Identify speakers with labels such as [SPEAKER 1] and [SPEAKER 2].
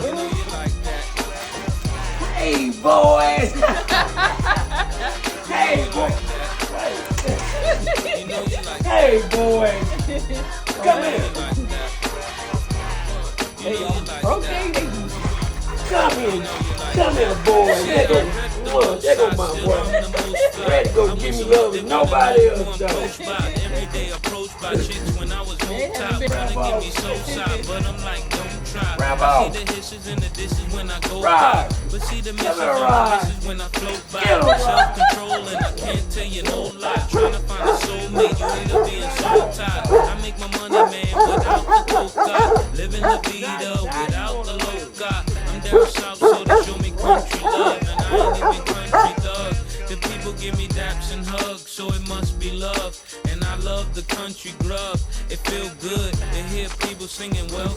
[SPEAKER 1] Hey, boys! Hey, boy! Hey, boys! Come here! Okay, come here, boys! There go my boy. Ready to go give me love with nobody else, though. Rap out. Ride. Give it a ride. Get a ride.
[SPEAKER 2] Self-control and I can't tell you no lie. Trying to find a soulmate, you end up being so tired. I make my money, man, without the coca. Living la vida without the loca. I'm down south, so they show me country love, and I ain't even country thug. The people give me daps and hugs, so it must be love. And I love the country grub. It feel good to hear people singing well.